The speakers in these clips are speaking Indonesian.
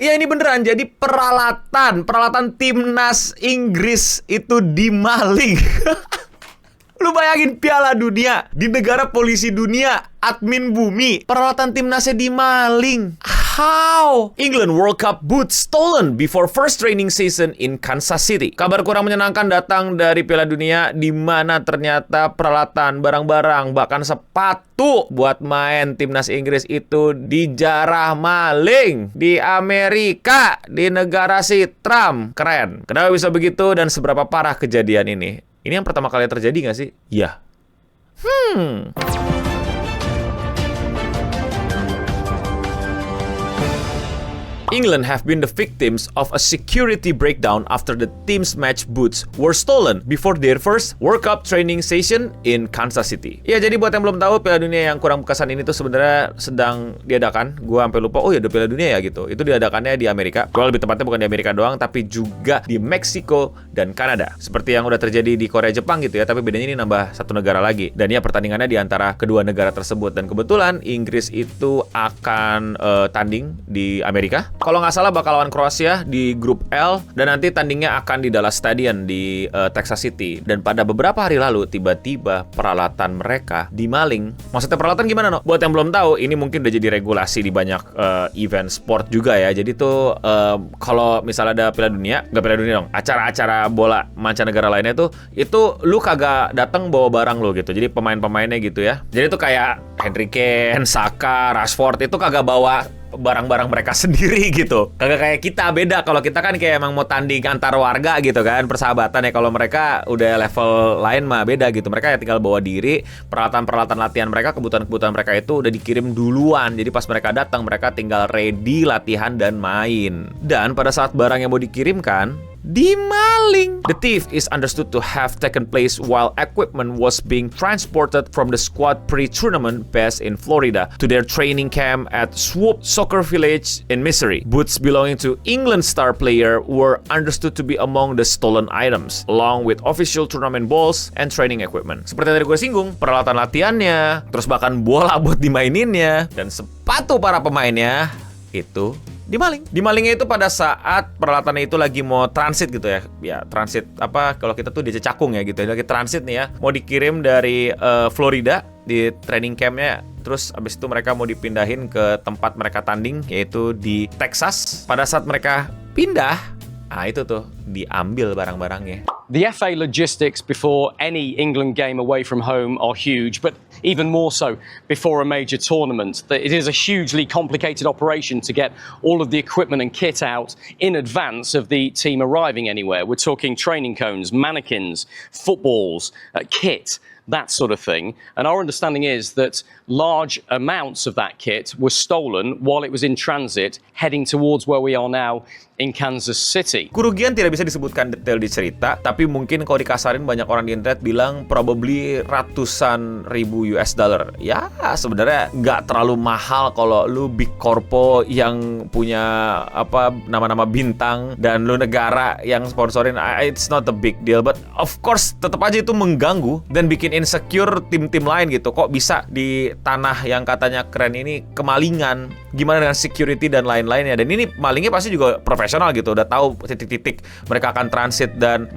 Iya ini beneran, jadi peralatan timnas Inggris itu dimaling. Lu bayangin Piala Dunia di negara polisi dunia, admin bumi, peralatan timnasnya dimaling. How? England World Cup boots stolen before first training season in Kansas City. Kabar kurang menyenangkan datang dari Piala Dunia di mana ternyata peralatan, barang-barang, bahkan sepatu buat main timnas Inggris itu dijarah maling di Amerika, di negara si Trump. Keren. Kenapa bisa begitu dan seberapa parah kejadian ini? Ini yang pertama kali terjadi nggak sih? Iya. England have been the victims of a security breakdown after the team's match boots were stolen before their first World Cup training session in Kansas City. Ya, jadi buat yang belum tahu, Piala Dunia yang kurang berkesan ini tuh sebenarnya sedang diadakan. Gua sampai lupa, oh ya ada Piala Dunia ya gitu. Itu diadakannya di Amerika. Kalau lebih tepatnya bukan di Amerika doang, tapi juga di Meksiko dan Kanada. Seperti yang udah terjadi di Korea Jepang gitu ya, tapi bedanya ini nambah satu negara lagi. Dan ya pertandingannya di antara kedua negara tersebut. Dan kebetulan Inggris itu akan tanding di Amerika. Kalau nggak salah bakal lawan Kroasia di grup L, dan nanti tandingnya akan di Dallas Stadium di Texas City. Dan pada beberapa hari lalu tiba-tiba peralatan mereka dimaling. Maksudnya peralatan gimana, no? Buat yang belum tahu, ini mungkin udah jadi regulasi di banyak event sport juga ya. Jadi tuh kalau misalnya ada Piala Dunia, nggak Piala Dunia dong, acara-acara bola mancanegara lainnya tuh, itu lu kagak datang bawa barang lu gitu. Jadi pemain-pemainnya gitu ya. Jadi tuh kayak Harry Kane, Saka, Rashford itu kagak bawa barang-barang mereka sendiri gitu. Kagak kayak kita, beda. Kalau kita kan kayak emang mau tanding antar warga gitu kan, persahabatan ya. Kalau mereka udah level lain mah beda gitu. Mereka ya tinggal bawa diri, peralatan-peralatan latihan mereka, kebutuhan-kebutuhan mereka itu udah dikirim duluan. Jadi pas mereka datang, mereka tinggal ready latihan dan main. Dan pada saat barang yang mau dikirimkan dimaling. The thief is understood to have taken place while equipment was being transported from the squad pre-tournament base in Florida to their training camp at Swope Soccer Village in Missouri. Boots belonging to England star player were understood to be among the stolen items, along with official tournament balls and training equipment. Seperti yang tadi gue singgung, peralatan latihannya, terus bahkan bola buat dimaininnya, dan sepatu para pemainnya itu dimalingnya itu pada saat peralatannya itu lagi mau transit gitu ya. Ya, transit apa kalau kita tuh di Cakung ya gitu. Lagi transit nih ya. Mau dikirim dari Florida di training campnya. Terus abis itu mereka mau dipindahin ke tempat mereka tanding, yaitu di Texas. Pada saat mereka pindah, itu tuh diambil barang-barangnya. The FA logistics before any England game away from home are huge, but even more so before a major tournament. It is a hugely complicated operation to get all of the equipment and kit out in advance of the team arriving anywhere. We're talking training cones, mannequins, footballs, kit, that sort of thing. And our understanding is that large amounts of that kit were stolen while it was in transit, heading towards where we are now in Kansas City. Kerugian tidak bisa disebutkan detail di cerita, tapi mungkin kalau dikasarin banyak orang di internet bilang probably ratusan ribu US dollar. Ya, sebenarnya nggak terlalu mahal kalau lu big corpo yang punya nama-nama bintang dan lu negara yang sponsorin. It's not a big deal, but of course tetap aja itu mengganggu dan bikin insecure tim-tim lain gitu. Kok bisa di tanah yang katanya keren ini kemalingan? Gimana dengan security dan lain-lainnya? Dan ini malingnya pasti juga profesional gitu, udah tahu titik-titik mereka akan transit dan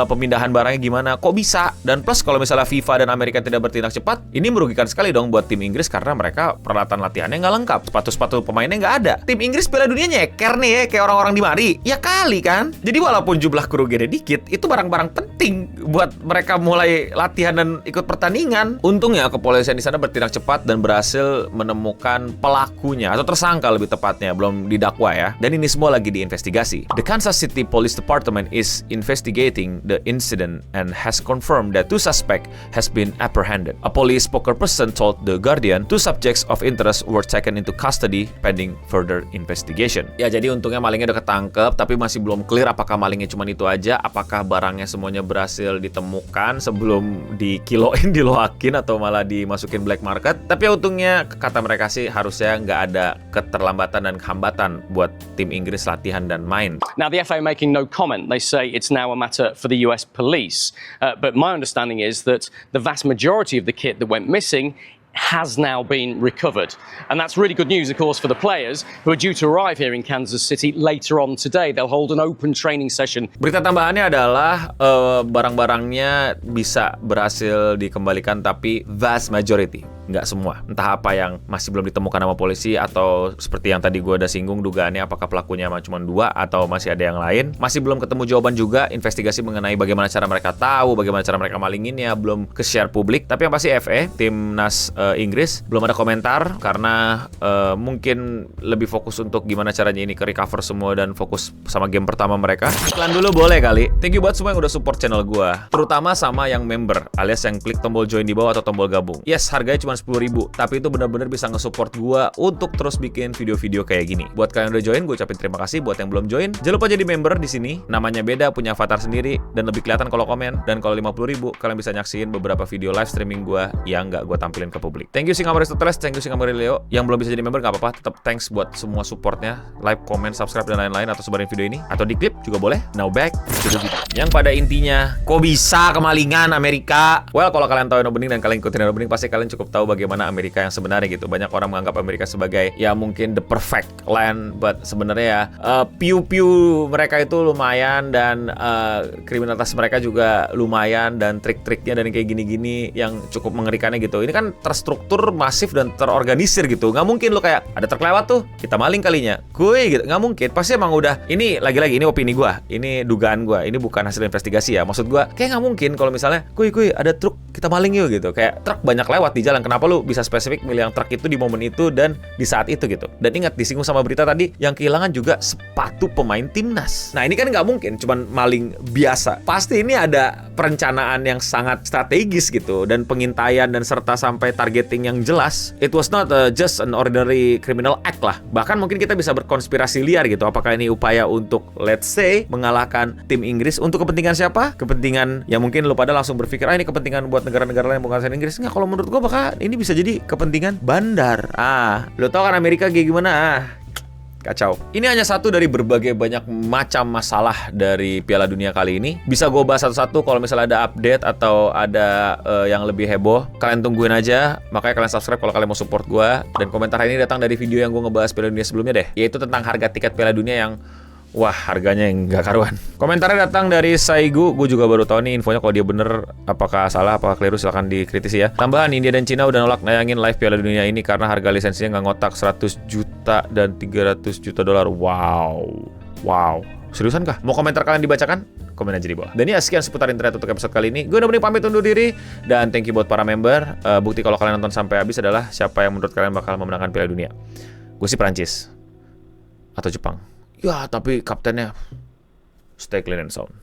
pemindahan barangnya gimana. Kok bisa? Dan plus kalau misalnya FIFA dan Amerika tidak bertindak cepat, ini merugikan sekali dong buat tim Inggris karena mereka peralatan latihannya nggak lengkap, sepatu-sepatu pemainnya nggak ada. Tim Inggris Piala Dunia nyeker nih ya, kayak orang-orang di mari. Ya kali kan? Jadi walaupun jumlah kerugiannya dikit, itu barang-barang penting buat mereka mulai latihan dan ikut pertandingan. Untungnya kepolisian di sana bertindak cepat dan berhasil menemukan pelakunya atau tersangka lebih tepatnya, belum didakwa ya. Dan ini semua lagi diinvestigasi. The Kansas City Police Department is investigating the incident and has confirmed that 2 suspects has been apprehended. A police spokesperson told The Guardian 2 subjects of interest were taken into custody pending further investigation. Ya, jadi untungnya malingnya udah ketangkep, tapi masih belum clear apakah malingnya cuma itu aja, apakah barangnya semuanya berhasil ditemukan sebelum dikiloin, diloakin atau malah dimasukin black market. Tapi untungnya kata mereka sih harusnya nggak ada keterlambatan dan hambatan buat tim Inggris latihan dan main. Now, the FA making no comment. They say it's now a matter for the US police. But my understanding is that the vast majority of the kit that went missing has now been recovered. And that's really good news, of course, for the players who are due to arrive here in Kansas City later on today. They'll hold an open training session. Berita tambahannya adalah barang-barangnya bisa berhasil dikembalikan, tapi vast majority, nggak semua. Entah apa yang masih belum ditemukan sama polisi, atau seperti yang tadi gue udah singgung, dugaannya apakah pelakunya cuma 2 atau masih ada yang lain. Masih belum ketemu jawaban juga. Investigasi mengenai bagaimana cara mereka tahu, bagaimana cara mereka malinginnya belum ke-share publik. Tapi yang pasti FA, timnas Inggris, belum ada komentar karena mungkin lebih fokus untuk gimana caranya ini ke-recover semua dan fokus sama game pertama mereka. Iklan dulu boleh kali. Thank you buat semua yang udah support channel gue, terutama sama yang member alias yang klik tombol join di bawah atau tombol gabung. Yes, harganya cuma 10.000, tapi itu benar-benar bisa nge-support gue untuk terus bikin video-video kayak gini. Buat kalian yang udah join, gue ucapin terima kasih. Buat yang belum join, jangan lupa jadi member di sini. Namanya beda, punya avatar sendiri, dan lebih kelihatan kalau komen. Dan kalau 50.000, kalian bisa nyaksiin beberapa video live streaming gue yang nggak gue tampilin ke publik. Thank you Singamore Aristoteles, thank you Singamore Leo. Yang belum bisa jadi member nggak apa-apa, tetap thanks buat semua supportnya, like, comment, subscribe, dan lain-lain, atau sebarin video ini, atau di klip juga boleh. Now back to the video. Yang pada intinya, kok bisa kemalingan Amerika? Well, kalau kalian tahu opening dan kalian ikutin opening, pasti kalian cukup tahu bagaimana Amerika yang sebenarnya gitu. Banyak orang menganggap Amerika sebagai ya mungkin the perfect land, but sebenarnya ya piu-piu mereka itu lumayan, dan kriminalitas mereka juga lumayan, dan trik-triknya dan kayak gini-gini yang cukup mengerikannya gitu. Ini kan terstruktur, masif, dan terorganisir gitu. Nggak mungkin lo kayak ada terkelewat tuh, kita maling kalinya, kuy gitu. Nggak mungkin. Pasti emang udah. Ini lagi-lagi ini opini gue, ini dugaan gue, ini bukan hasil investigasi ya. Maksud gue kayak nggak mungkin kalau misalnya kuy ada truk, kita maling yuk gitu. Kayak truk banyak lewat di jalan, kenapa lu bisa spesifik milih yang truk itu di momen itu dan di saat itu gitu. Dan ingat, disinggung sama berita tadi, yang kehilangan juga sepatu pemain timnas. Nah ini kan nggak mungkin cuman maling biasa. Pasti ini ada perencanaan yang sangat strategis gitu, dan pengintaian, dan serta sampai targeting yang jelas. It was not just an ordinary criminal act lah. Bahkan mungkin kita bisa berkonspirasi liar gitu. Apakah ini upaya untuk, let's say, mengalahkan tim Inggris untuk kepentingan siapa? Kepentingan yang mungkin lo pada langsung berpikir, ini kepentingan buat negara-negara lain bukan Inggris. Nggak, kalau menurut gue bakal ini bisa jadi kepentingan bandar. Lo tau kan Amerika kayak gimana? Kacau. Ini hanya satu dari berbagai banyak macam masalah dari Piala Dunia kali ini. Bisa gue bahas satu-satu. Kalau misalnya ada update atau ada yang lebih heboh, kalian tungguin aja. Makanya kalian subscribe kalau kalian mau support gue. Dan komentar ini datang dari video yang gue ngebahas Piala Dunia sebelumnya deh, yaitu tentang harga tiket Piala Dunia yang wah, harganya yang gak karuan. Komentarnya datang dari Saigu. Gue juga baru tahu nih infonya, kalau dia bener apakah salah, apakah keliru, silahkan dikritisi ya. Tambahan, India dan Cina udah nolak nayangin live Piala Dunia ini karena harga lisensinya nggak ngotak, 100 juta dan 300 juta dolar. Wow. Seriusan kah? Mau komentar kalian dibacakan? Komen aja di bawah. Dan ya, sekian seputar internet untuk episode kali ini. Gue udah pamit undur diri. Dan thank you buat para member. Bukti kalau kalian nonton sampai habis adalah siapa yang menurut kalian bakal memenangkan Piala Dunia. Gue sih Prancis atau Jepang. Ya, tapi kaptennya stay clean and sound.